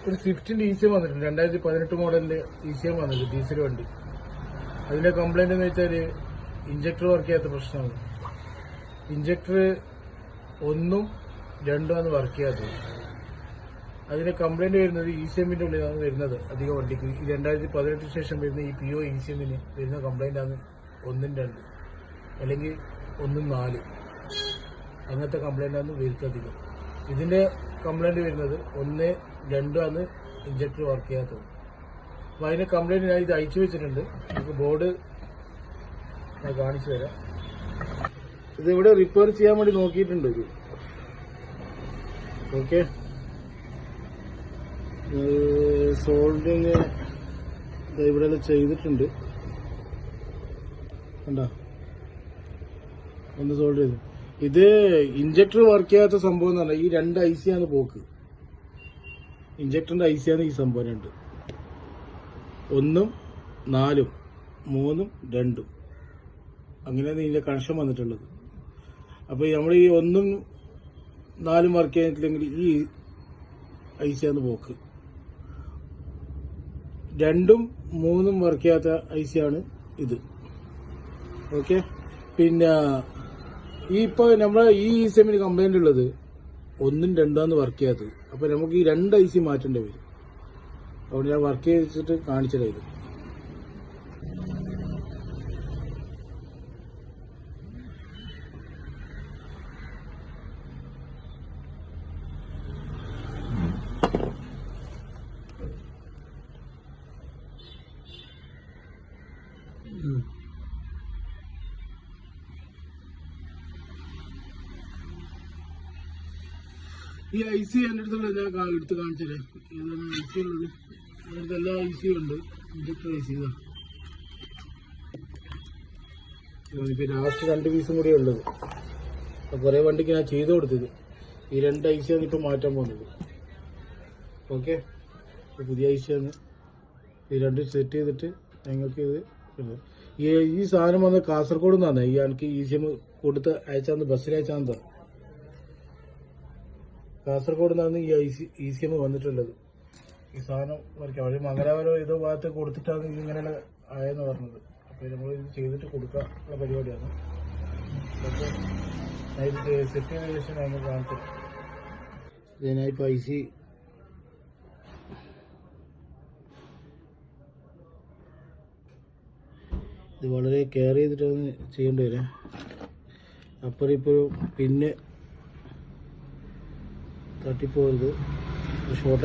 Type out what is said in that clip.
ഒരു സ്വിഫ്റ്റിന്റെ ECM വന്നിട്ടുണ്ട്, 2018 മോഡലിന്റെ ECM വന്നിട്ടുണ്ട്, ഡീസൽ വണ്ടി. അതിന്റെ കംപ്ലൈന്റ് എന്ന് വെച്ചാൽ ഇഞ്ചക്ടർ വർക്ക് ചെയ്യാത്ത പ്രശ്നമാണ്. ഇഞ്ചക്ടർ 1ഉം 2ഉം വർക്ക് ചെയ്യാത്തത്. അതിന്റെ കംപ്ലൈന്റ് വരുന്നത് ECMന്റെ ഉള്ളിലാണ് വരുന്നത്. അധിക വണ്ടിക്ക് 2018 ശേഷം വരുന്ന ഈ PO ECMന് വരുന്ന കംപ്ലൈന്റ് ആണ് 1ഉം 2ഉം, അല്ലെങ്കിൽ 1ഉം 4. അങ്ങനത്തെ കംപ്ലൈന്റ് ആണ് വരുന്നത് അധികം. ഇതിന്റെ കംപ്ലൈന്റ് വരുന്നത് 1, 2 ആണ് ഇഞ്ചക്ടർ വർക്ക് ചെയ്യാത്തത്. അപ്പൊ അതിന്റെ കംപ്ലൈന്റ് ഞാൻ ഇത് അയച്ചു വെച്ചിട്ടുണ്ട്. നമുക്ക് ബോർഡ് ഞാൻ കാണിച്ചു തരാം. ഇത് ഇവിടെ റിപ്പയർ ചെയ്യാൻ വേണ്ടി നോക്കിയിട്ടുണ്ട് ഇത്. ഓക്കെ, സോൾഡിങ് ഇവിടെ ചെയ്തിട്ടുണ്ട്. കണ്ടോ, ഒന്ന് സോൾഡ് ചെയ്തു. ഇത് ഇഞ്ചക്ടർ വർക്ക് ചെയ്യാത്ത സംഭവം എന്ന് പറഞ്ഞാൽ ഈ 2 IC ആണ് പോക്ക്. ഇഞ്ചക്ടറിന്റെ IC ആണ് ഈ സംഭവം 2, 1ഉം 4ഉം 3ഉം 2ഉം. അങ്ങനെയാണ് ഇതിന്റെ കണക്ഷൻ വന്നിട്ടുള്ളത്. അപ്പൊ നമ്മൾ ഈ 1ഉം 4ഉം വർക്ക് ചെയ്തിട്ടില്ലെങ്കിൽ ഈ IC ആണ് പോക്ക്. 2ഉം 3ഉം വർക്ക് ചെയ്യാത്ത IC ആണ് ഇത്. ഓക്കെ, പിന്നെ ഇപ്പൊ നമ്മളെ ഈ ECMന് കംപ്ലൈന്റ് ഉള്ളത് 1ഉം 2ഉം വർക്ക് ചെയ്യാത്തത്. അപ്പൊ നമുക്ക് ഈ 2 IC മാറ്റേണ്ടി വരും. അതുകൊണ്ട് ഞാൻ വർക്ക് ചെയ്തിട്ട് കാണിച്ചത് ഇത്. ഈ IC എൻ്റെ അടുത്തുള്ള ഞാൻ എടുത്ത് കാണിച്ചത് ഏതാണ് IC ഉള്ളത്. അതിനടുത്ത് എല്ലാ IC ഉണ്ട്. ഇഞ്ചക്ടർ IC ഇതാ. ഇപ്പൊ ലാസ്റ്റ് 2 പീസും കൂടി ഉള്ളത്. അപ്പൊ കുറെ വണ്ടിക്ക് ഞാൻ ചെയ്തു കൊടുത്തത് ഈ 2 IC ആണ് ഇപ്പൊ മാറ്റാൻ പോകുന്നത്. ഓക്കെ, പുതിയ IC ആണ്. ഈ 2 സെറ്റ് ചെയ്തിട്ട് ഞങ്ങൾക്ക് ഇത് ഈ സാധനം വന്ന് കാസർഗോഡ് നിന്നാണ്. ഈ എനിക്ക് ECM കൊടുത്ത് അയച്ചാന്ന്, ബസ്സിൽ അയച്ചാന്ന്. കാസർഗോഡ് നിന്നാണ് ഈ ECM വന്നിട്ടുള്ളത്. ഈ സാധനം വരയ്ക്കാം. അവർ മംഗലാപുരം ഏതോ ഭാഗത്ത് കൊടുത്തിട്ടാണ് ഇതിങ്ങനെ ആയെന്ന് പറഞ്ഞത്. അപ്പോൾ നമ്മൾ ഇത് ചെയ്തിട്ട് കൊടുക്കാനുള്ള പരിപാടിയാണ്. അപ്പോൾ ഞാൻ ഇത് സെറ്റ് ചെയ്ത ശേഷം ഞങ്ങൾ കാണിച്ചു. ഇതിനായിപ്പോൾ IC ഇത് വളരെ കെയർ ചെയ്തിട്ടാണ് ചെയ്യേണ്ടി വരാം. അപ്പുറം ഇപ്പോഴും പിന്നെ തട്ടിപ്പോകരുത്. ഷോർട്ട്